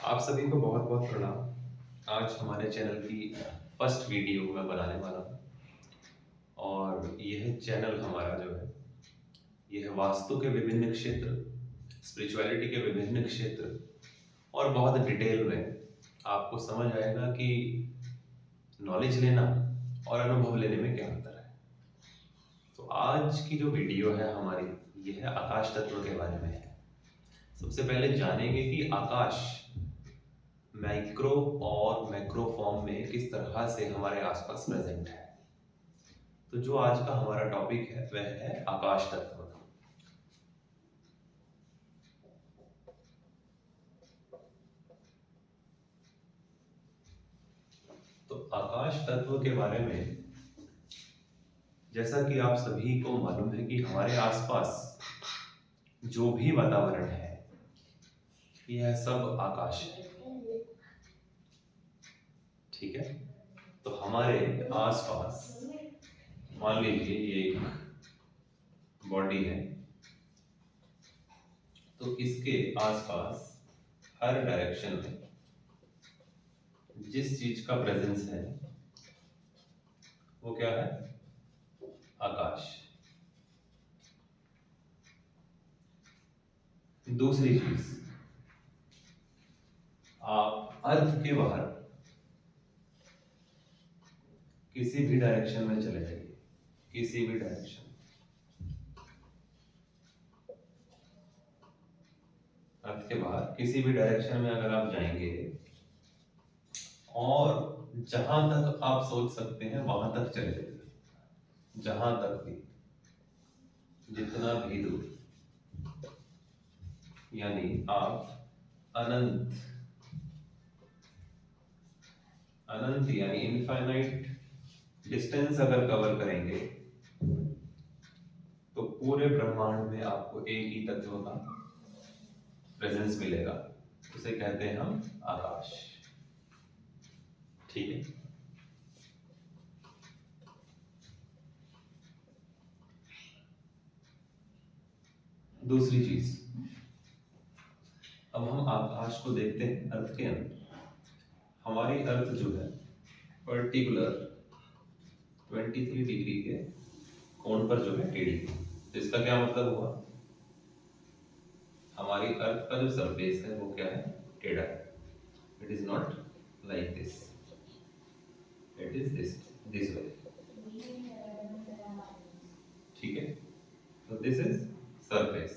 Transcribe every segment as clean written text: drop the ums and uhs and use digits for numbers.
आप सभी को बहुत बहुत प्रणाम। आज हमारे चैनल की फर्स्ट वीडियो मैं बनाने वाला हूँ और यह चैनल हमारा जो है यह वास्तु के विभिन्न क्षेत्र, स्पिरिचुअलिटी के विभिन्न क्षेत्र और बहुत डिटेल में आपको समझ आएगा कि नॉलेज लेना और अनुभव लेने में क्या अंतर है। तो आज की जो वीडियो है हमारी यह आकाश तत्व के बारे में है। सबसे पहले जानेंगे कि आकाश माइक्रो और मैक्रो फॉर्म में किस तरह से हमारे आसपास प्रेजेंट है। तो जो आज का हमारा टॉपिक है वह है आकाश तत्व। तो आकाश तत्व के बारे में जैसा कि आप सभी को मालूम है कि हमारे आसपास जो भी वातावरण है यह सब आकाश है। ठीक है, तो हमारे आसपास मान लीजिए ये एक बॉडी है, तो इसके आसपास हर डायरेक्शन में जिस चीज का प्रेजेंस है वो क्या है? आकाश। दूसरी चीज, आप अर्थ के बाहर किसी भी डायरेक्शन में चले जाइए, किसी भी डायरेक्शन, अर्थ के बाहर किसी भी डायरेक्शन में अगर आप जाएंगे और जहां तक आप सोच सकते हैं वहां तक चले जाइए, जहां तक भी, जितना भी दूर, यानी आप अनंत, अनंत यानी इनफाइनाइट डिस्टेंस अगर कवर करेंगे तो पूरे ब्रह्मांड में आपको एक ही तत्व का प्रेजेंस मिलेगा, उसे कहते हैं हम आकाश। ठीक है, दूसरी चीज, अब हम आकाश को देखते हैं अर्थ के अंदर। हमारी अर्थ जो है पर्टिकुलर 23 डिग्री के कोण पर जो है टेढ़ी। तो इसका क्या मतलब हुआ? हमारी अर्थ का जो सरफेस है वो क्या है? टेढ़ा है। It is not like this, it is this way. ठीक है, तो दिस इज सरफेस।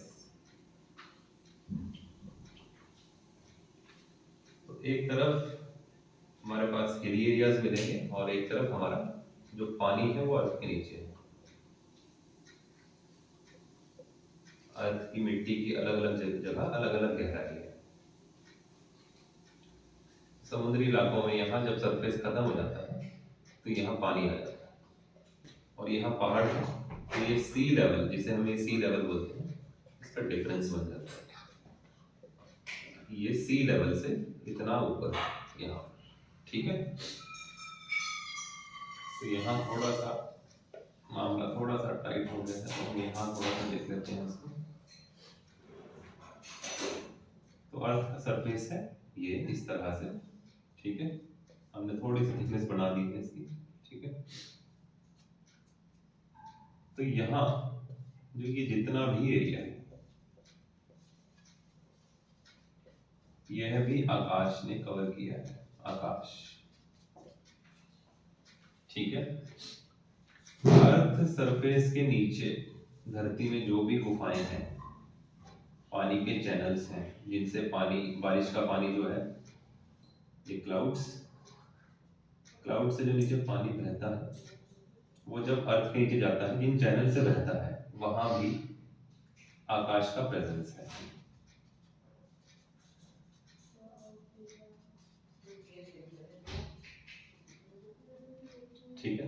तो एक तरफ हमारे पास हिली एरियाज मिलेंगे और एक तरफ हमारा जो पानी है वो अर्थ के नीचे है। अर्थ की मिट्टी की अलग अलग जगह अलग अलग गहराई है। समुद्री इलाकों में यहाँ जब सरफेस खत्म हो जाता है तो यहाँ पानी आ जाता है और यहाँ पहाड़ है, तो ये सी लेवल, जिसे हम ये सी लेवल बोलते हैं, इसका डिफरेंस बन जाता है। ये सी लेवल से इतना ऊपर यहाँ। ठीक है, तो यहाँ थोड़ा सा मामला थोड़ा सा टाइट हो गया है, तो हम यहाँ थोड़ा सा देख लेते हैं इसको। तो अर्थ का सरफेस है ये इस तरह से। ठीक है, हमने थोड़ी सी थिकनेस बढ़ा दी है इसकी। ठीक है, तो यहाँ जो ये जितना भी एरिया है यह भी आकाश ने कवर किया है, आकाश। ठीक है, अर्थ सरफेस के नीचे धरती में जो भी गुफाएं हैं, पानी के चैनल्स हैं जिनसे पानी, बारिश का पानी जो है, ये क्लाउड्स, क्लाउड से जो नीचे पानी बहता है वो जब अर्थ के नीचे जाता है, जिन चैनल से बहता है वहां भी आकाश का प्रेजेंस है। ठीक है,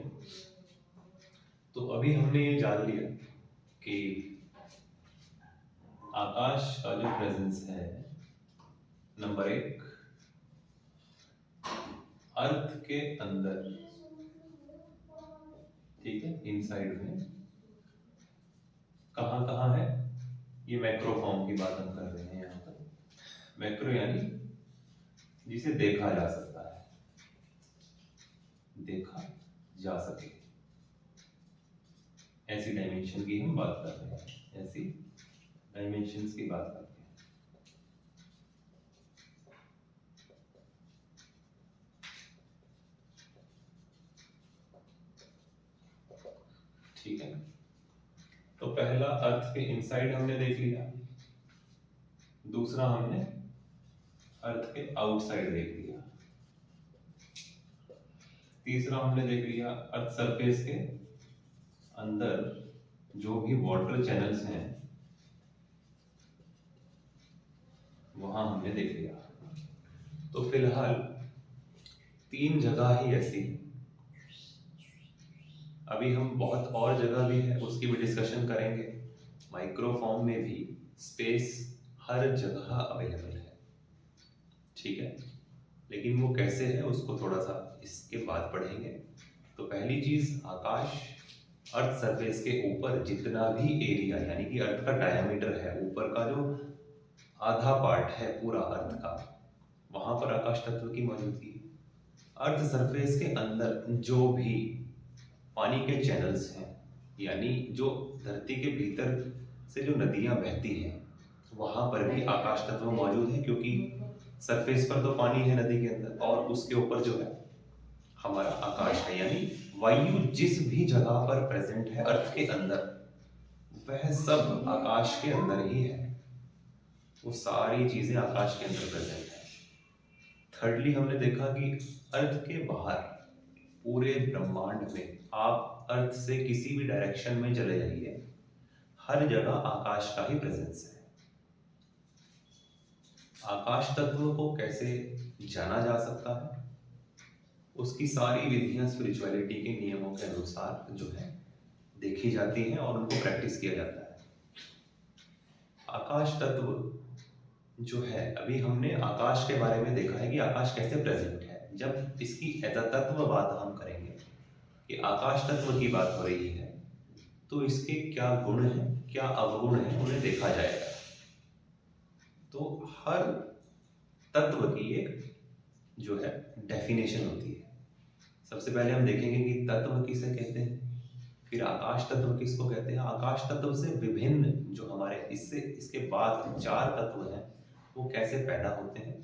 तो अभी हमने ये जान लिया कि आकाश का जो प्रेजेंस है, नंबर एक, अर्थ के अंदर, ठीक है, इनसाइड में कहाँ कहाँ है? ये मैक्रो फॉर्म की बात हम कर रहे हैं यहाँ पर। मैक्रो यानी जिसे देखा जा सकता है, देखा जा सके, ऐसी डायमेंशन की हम बात कर रहे हैं, ऐसी डायमेंशंस की बात करते हैं। ठीक है, तो पहला अर्थ के इनसाइड हमने देख लिया, दूसरा हमने अर्थ के आउटसाइड देख लिया, तीसरा हमने देख लिया अर्थ सरफेस के अंदर जो भी वाटर चैनल्स हैं वहां हमने देख लिया। तो फिलहाल 3 जगह ही ऐसी, अभी हम बहुत और जगह भी है उसकी भी डिस्कशन करेंगे। माइक्रोफॉर्म में भी स्पेस हर जगह अवेलेबल है, ठीक है, लेकिन वो कैसे है उसको थोड़ा सा इसके बाद पढ़ेंगे। तो पहली चीज, आकाश अर्थ सरफेस के ऊपर जितना भी एरिया यानी कि अर्थ का डायमीटर है, ऊपर का जो आधा पार्ट है पूरा अर्थ का, वहां पर आकाश तत्व की मौजूदगी। अर्थ सरफेस के अंदर जो भी पानी के चैनल्स हैं, यानी जो धरती के भीतर से जो नदियां बहती हैं वहां पर भी आकाश तत्व मौजूद है, क्योंकि सरफेस पर तो पानी है नदी के अंदर और उसके ऊपर जो है हमारा आकाश है, यानी वायु जिस भी जगह पर प्रेजेंट है अर्थ के अंदर वह सब आकाश के अंदर ही है, वो सारी चीजें आकाश के अंदर प्रेजेंट है। थर्डली हमने देखा कि अर्थ के बाहर पूरे ब्रह्मांड में आप अर्थ से किसी भी डायरेक्शन में चले जाइए, हर जगह आकाश का ही प्रेजेंस है। आकाश तत्व को कैसे जाना जा सकता है, उसकी सारी विधियां स्पिरिचुअलिटी के नियमों के अनुसार जो है देखी जाती हैं और उनको प्रैक्टिस किया जाता है। आकाश तत्व जो है, अभी हमने आकाश के बारे में देखा है कि आकाश कैसे प्रेजेंट है। जब इसकी एज अ तत्व बात हम करेंगे कि आकाश तत्व की बात हो रही है, तो इसके क्या गुण हैं, क्या अवगुण हैं, उन्हें देखा जाएगा। तो हर तत्व की एक जो है डेफिनेशन होती है। सबसे पहले हम देखेंगे कि तत्व किसे कहते हैं, फिर आकाश तत्व किसको कहते हैं। आकाश तत्व से विभिन्न जो हमारे इसके बाद 4 तत्व हैं वो कैसे पैदा होते हैं,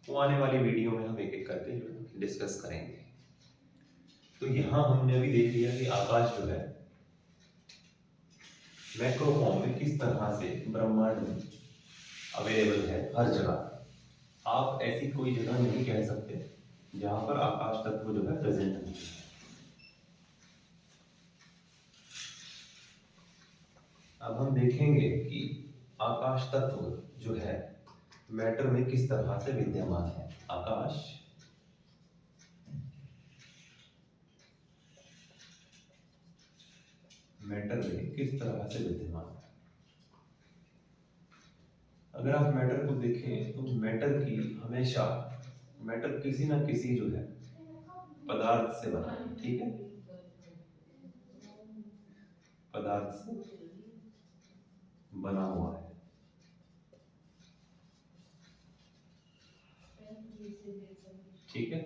वो आने वाली वीडियो में हम एक एक करके जो डिस्कस करेंगे। तो यहाँ हमने अभी देख लिया कि आकाश जो है मैक्रो फॉर्म में किस तरह से ब्रह्मांड में अवेलेबल है हर जगह। आप ऐसी कोई जगह नहीं कह सकते जहां पर आकाश तत्व जो है प्रेजेंट नहीं है। अब हम देखेंगे कि आकाश तत्व जो है मैटर में किस तरह से विद्यमान है। आकाश मैटर में किस तरह से विद्यमान है। अगर आप मैटर को देखें तो मैटर की हमेशा मैटर किसी ना किसी जो है पदार्थ से बना है, ठीक है, पदार्थ से बना हुआ है। ठीक है,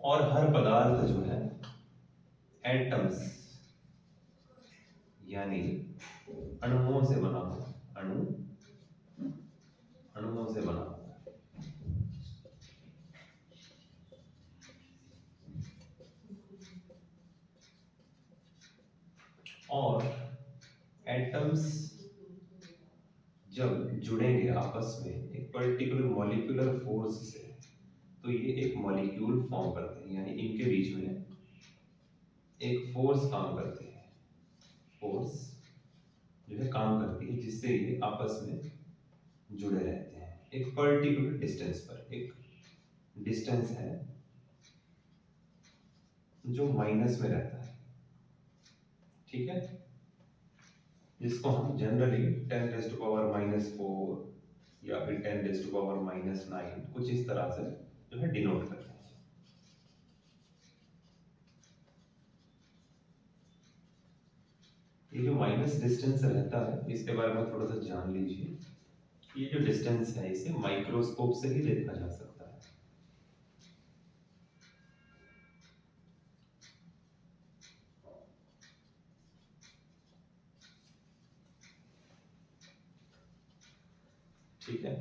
और हर पदार्थ जो है एटम्स यानी अणुओं से बना हुआ, अणुओं से बना हुआ। और एटम्स जब जुड़ेंगे आपस में एक पर्टिकुलर मॉलिक्यूलर फोर्स से, तो ये एक मॉलिक्यूल फॉर्म करते हैं, यानी इनके बीच में एक फोर्स काम करती है, फोर्स जो है काम करती है जिससे ये आपस में जुड़े रहते हैं एक पर्टिकुलर डिस्टेंस पर। एक डिस्टेंस है जो माइनस में रहता है, ठीक है, जिसको हम जनरली 10⁻⁻⁴ या फिर 10⁻⁻⁹ कुछ इस तरह से जो है डिनोट करते हैं। ये जो माइनस डिस्टेंस रहता है इसके बारे में थोड़ा सा जान लीजिए। ये जो डिस्टेंस है इसे माइक्रोस्कोप से ही देखा जा सकता है। ठीक है।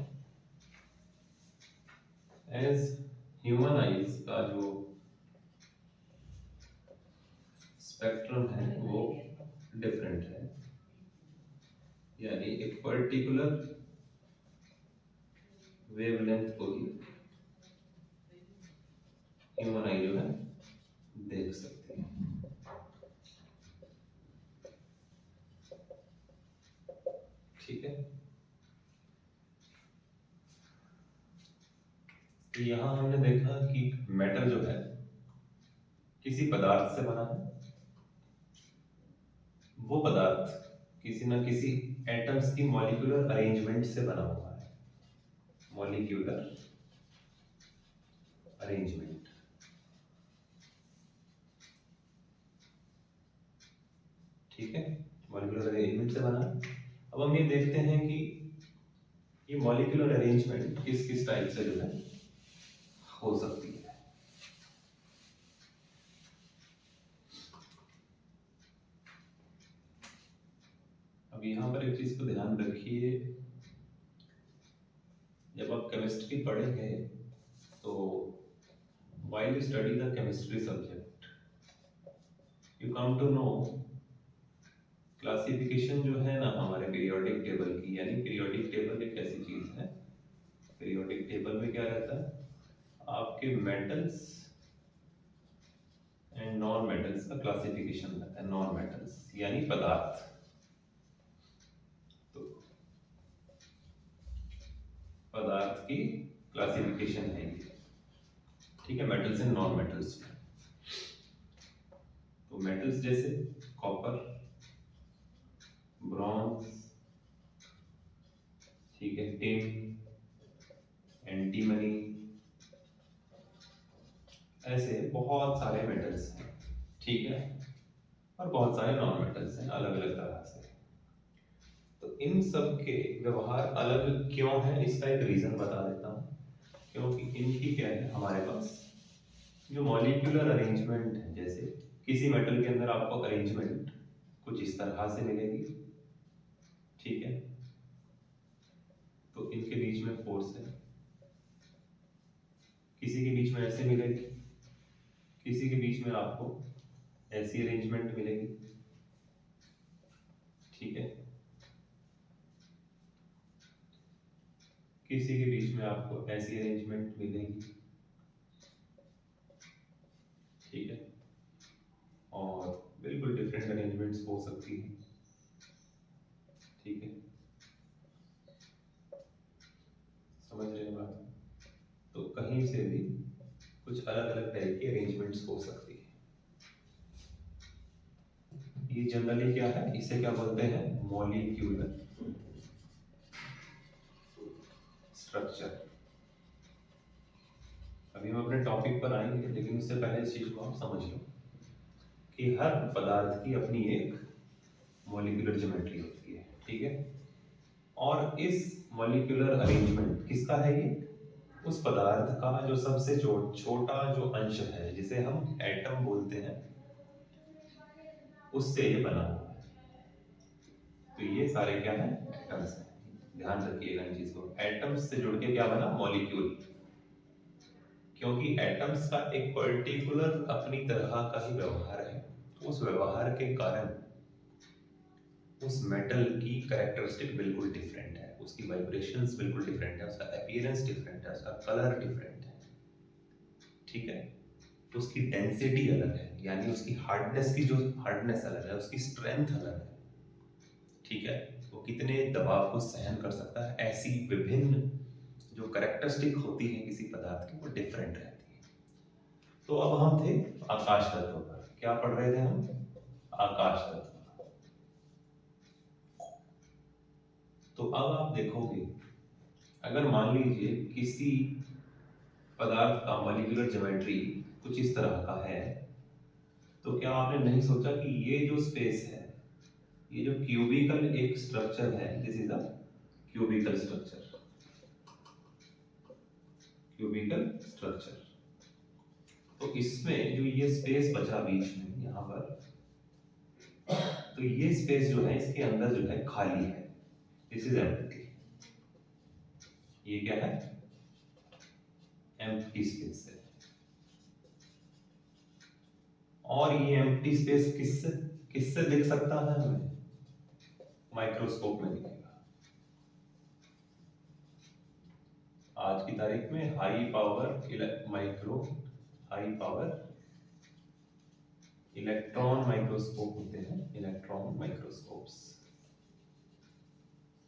एज ह्यूमन आईज का जो स्पेक्ट्रम है वो डिफरेंट है, यानी एक पर्टिकुलर वेवलेंथ को ही ह्यूमन आई जो है देख सकते हैं। ठीक है, तो यहां हमने देखा कि मेटल जो है किसी पदार्थ से बना है, वो पदार्थ किसी न किसी एटम्स की मॉलिक्यूलर अरेंजमेंट से बना हुआ है, मॉलिक्यूलर अरेंजमेंट। ठीक है, मॉलिक्यूलर अरेंजमेंट से बना है। अब हम ये देखते हैं कि ये मॉलिक्यूलर अरेंजमेंट किस किस टाइप से जो है हो सकती है। अब यहाँ पर एक चीज को ध्यान रखिए, जब आप केमिस्ट्री पढ़ेंगे तो while you study the chemistry subject you come to know classification जो है ना हमारे पीरियोडिक टेबल की, यानी पीरियोडिक टेबल एक ऐसी चीज है, पीरियोडिक टेबल में क्या रहता है, आपके मेटल्स एंड नॉन मेटल्स का क्लासिफिकेशन रहता है। नॉन मेटल्स यानी पदार्थ, तो पदार्थ की क्लासिफिकेशन है ये। ठीक है, मेटल्स एंड नॉन मेटल्स। तो मेटल्स जैसे कॉपर, ब्रॉन्ज, ठीक है, टिन, एंटीमनी, ऐसे बहुत सारे मेटल्स हैं। ठीक है, और बहुत सारे नॉन मेटल्स हैं अलग अलग तरह से। तो इन सब के व्यवहार अलग क्यों है, इसका एक रीजन बता देता हूँ। क्योंकि इनकी क्या है, हमारे पास जो मॉलिक्यूलर अरेंजमेंट है, जैसे किसी मेटल के अंदर आपको अरेंजमेंट कुछ इस तरह से मिलेगी। ठीक है, तो इनके बीच में फोर्स है, किसी के बीच में ऐसे मिलेगी, किसी के बीच में आपको ऐसी अरेंजमेंट मिलेगी। ठीक है, किसी के बीच में आपको ऐसी अरेंजमेंट मिलेगी। ठीक है, और बिल्कुल डिफरेंट अरेंजमेंट्स हो सकती हैं। ठीक है, समझ रहे हैं बात? तो कहीं से भी कुछ अलग अलग टाइप की अरेंजमेंट्स हो सकती है। ये जनरली क्या है, इसे क्या बोलते हैं, मॉलिक्यूलर स्ट्रक्चर। अभी हम अपने टॉपिक पर आएंगे, लेकिन उससे पहले इस चीज को आप समझ लो कि हर पदार्थ की अपनी एक मॉलिक्यूलर ज्योमेट्री होती है। ठीक है, और इस मॉलिक्यूलर अरेंजमेंट किसका है, ये उस पदार्थ का जो सबसे छोटा जो अंश है, जिसे हम एटम बोलते हैं, उससे ये बना हुआ है। तो ये सारे क्या है, एटम्स हैं। ध्यान रखिएगा इन चीज को, एटम्स से जुड़ के क्या बना, मॉलिक्यूल। क्योंकि एटम्स का एक पर्टिकुलर अपनी तरह का ही व्यवहार है, उस व्यवहार के कारण उस मेटल की कैरेक्टरिस्टिक बिल्कुल डिफरेंट है, उसकी वाइब्रेशंस बिल्कुल डिफरेंट है, उसका अपीयरेंस डिफरेंट है, उसका कलर डिफरेंट है। ठीक है, तो उसकी डेंसिटी अलग है, यानी उसकी हार्डनेस की जो हार्डनेस अलग है, उसकी स्ट्रेंथ अलग है। ठीक है, वो कितने दबाव को सहन कर सकता है, ऐसी विभिन्न जो कैरेक्टरिस्टिक होती है किसी पदार्थ की, वो डिफरेंट रहती है। तो अब हम थे आकाश तत्व पर, क्या पढ़ रहे थे हम, आकाश तत्व। तो अब आप देखोगे, अगर मान लीजिए किसी पदार्थ का मॉलिक्यूलर ज्योमेट्री कुछ इस तरह का है, तो क्या आपने नहीं सोचा कि ये जो स्पेस है, ये जो क्यूबिकल एक स्ट्रक्चर है, this is a cubical structure, cubical structure. तो इसमें जो ये स्पेस बचा बीच में यहाँ पर, तो ये स्पेस जो है इसके अंदर जो है खाली है, दिस इज एम्प्टी। ये क्या है? एम्प्टी स्पेस है। और ये एम्प्टी स्पेस किससे किससे दिख सकता है हमें? माइक्रोस्कोप में दिखेगा। आज की तारीख में हाई पावर इलेक्ट्रॉन माइक्रोस्कोप होते हैं, इलेक्ट्रॉन माइक्रोस्कोप्स,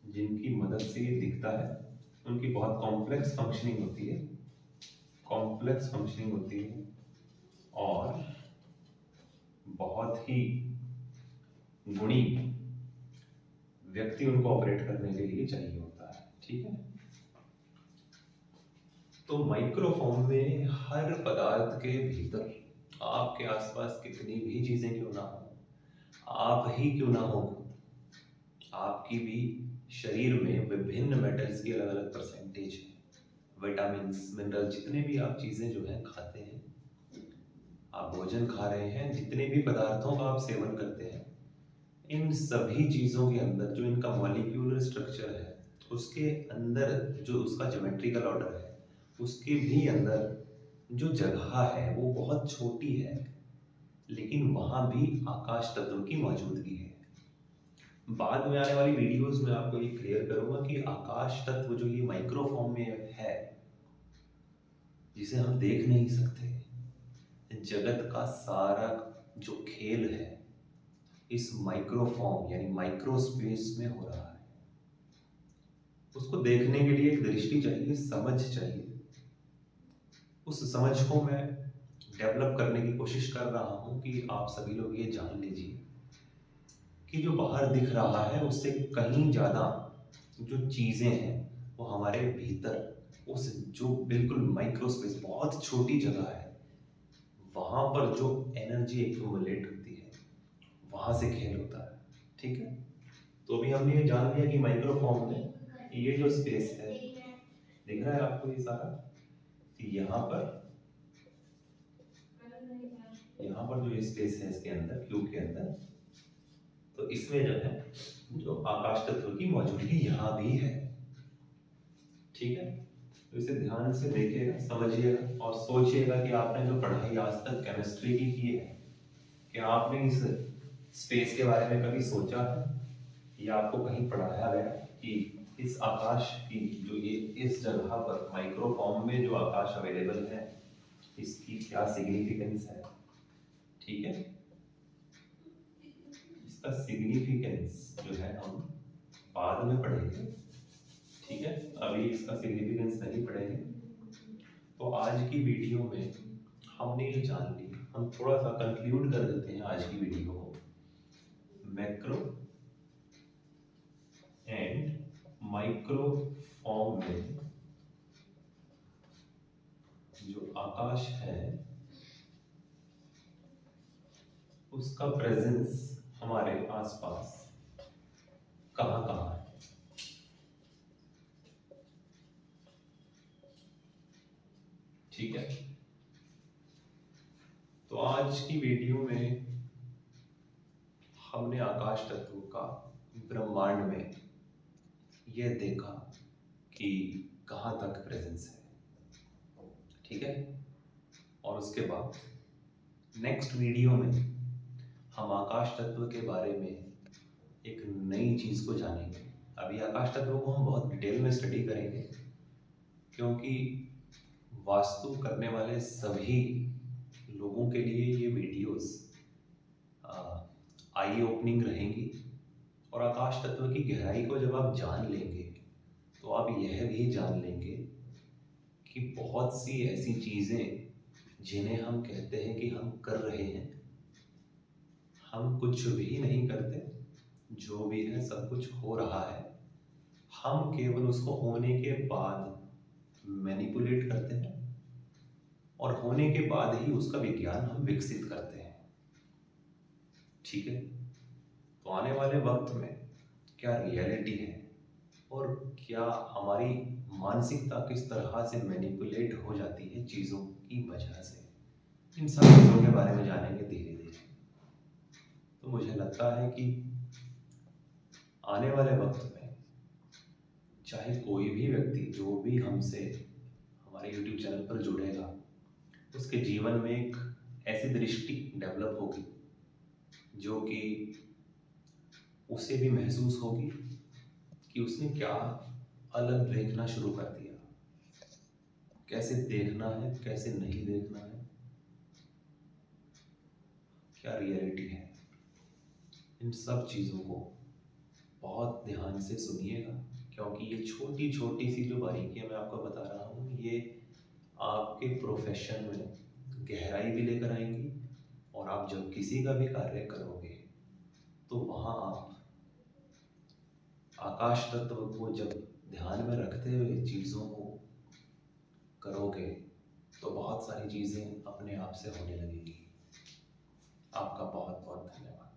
जिनकी मदद से ये दिखता है। उनकी बहुत कॉम्प्लेक्स फंक्शनिंग होती है, और बहुत ही गुणी व्यक्ति उनको ऑपरेट करने के लिए चाहिए होता है। ठीक है, तो माइक्रोफॉर्म में हर पदार्थ के भीतर आपके आसपास कितनी भी चीजें क्यों ना हो, आप ही क्यों ना हो, आपकी भी शरीर में विभिन्न मेटल्स की अलग अलग परसेंटेज है। विटामिन मिनरल, जितने भी आप चीजें जो है खाते हैं, आप भोजन खा रहे हैं, जितने भी पदार्थों का आप सेवन करते हैं, इन सभी चीजों के अंदर जो इनका मॉलिक्यूलर स्ट्रक्चर है, उसके अंदर जो उसका ज्योमेट्रिकल ऑर्डर है, उसके भी अंदर जो जगह है वो बहुत छोटी है, लेकिन वहां भी आकाश तत्व की मौजूदगी है। बाद में आने वाली वीडियोस में आपको ये क्लियर करूंगा कि आकाश तत्व जो ये माइक्रोफॉर्म में है, जिसे हम देख नहीं सकते, जगत का सारा जो खेल है इस माइक्रोफॉर्म यानी माइक्रोस्पेस में हो रहा है। उसको देखने के लिए एक दृष्टि चाहिए, समझ चाहिए। उस समझ को मैं डेवलप करने की कोशिश कर रहा हूं कि आप सभी लोग ये जान लीजिए कि जो बाहर दिख रहा है उससे कहीं ज़्यादा जो चीज़ें हैं वो हमारे भीतर, उस जो बिल्कुल माइक्रोस्पेस, बहुत छोटी जगह है, वहाँ पर जो एनर्जी एक्यूमुलेट होती है, वहाँ से खेल होता है। ठीक है, तो अभी हमने ये जान लिया कि माइक्रोफॉर्म में ये जो स्पेस है, दिख रहा है आपको ये सारा, यहाँ पर जो ये स्पेस है इसके अंदर, क्यूब के अंदर, तो इसमें जो है जो आकाश तत्व की मौजूदगी यहाँ भी है। ठीक है, तो इसे ध्यान से देखिएगा, समझिएगा और सोचिएगा कि आपने जो पढ़ाई आज तक केमिस्ट्री की है, क्या आपने इस स्पेस के बारे में कभी सोचा है, या आपको कहीं पढ़ाया गया कि इस आकाश की जो ये इस जगह पर माइक्रोफॉर्म में जो आकाश अवेलेबल है, इसकी क्या सिग्निफिकेंस है? ठीक है, इसका सिग्निफिकेंस जो है हम बाद में पढ़ेंगे। ठीक है, अभी इसका सिग्निफिकेंस नहीं पढ़ेंगे। तो आज की वीडियो में हमने ये जान ली, हम थोड़ा सा कंक्लूड कर देते हैं आज की वीडियो को। मैक्रो एंड माइक्रो फॉर्म में जो आकाश है उसका प्रेजेंस हमारे आसपास कहाँ कहाँ है। ठीक है, तो आज की वीडियो में हमने आकाश तत्व का ब्रह्मांड में यह देखा कि कहाँ तक प्रेजेंस है। ठीक है, और उसके बाद नेक्स्ट वीडियो में हम आकाश तत्व के बारे में एक नई चीज़ को जानेंगे। अभी आकाश तत्व को हम बहुत डिटेल में स्टडी करेंगे, क्योंकि वास्तु करने वाले सभी लोगों के लिए ये वीडियोस आई ओपनिंग रहेंगी। और आकाश तत्व की गहराई को जब आप जान लेंगे तो आप यह भी जान लेंगे कि बहुत सी ऐसी चीज़ें जिन्हें हम कहते हैं कि हम कर रहे हैं, हम कुछ भी नहीं करते। जो भी है सब कुछ हो रहा है, हम केवल उसको होने के बाद मैनिपुलेट करते हैं और होने के बाद ही उसका विज्ञान हम विकसित करते हैं। ठीक है, तो आने वाले वक्त में क्या रियलिटी है और क्या हमारी मानसिकता किस तरह से मैनिपुलेट हो जाती है चीज़ों की वजह से, इन सब चीज़ों के बारे में जानेंगे धीरे धीरे। तो मुझे लगता है कि आने वाले वक्त में चाहे कोई भी व्यक्ति जो भी हमसे हमारे यूट्यूब चैनल पर जुड़ेगा, उसके जीवन में एक ऐसी दृष्टि डेवलप होगी जो कि उसे भी महसूस होगी कि उसने क्या अलग देखना शुरू कर दिया, कैसे देखना है, कैसे नहीं देखना है, क्या रियलिटी है। इन सब चीज़ों को बहुत ध्यान से सुनिएगा, क्योंकि ये छोटी छोटी सी जो बारीकियां मैं आपको बता रहा हूँ, ये आपके प्रोफेशन में गहराई भी लेकर आएंगी। और आप जब किसी का भी कार्य करोगे तो वहाँ आप आकाश तत्व को जब ध्यान में रखते हुए चीज़ों को करोगे तो बहुत सारी चीज़ें अपने आप से होने लगेंगी। आपका बहुत बहुत धन्यवाद।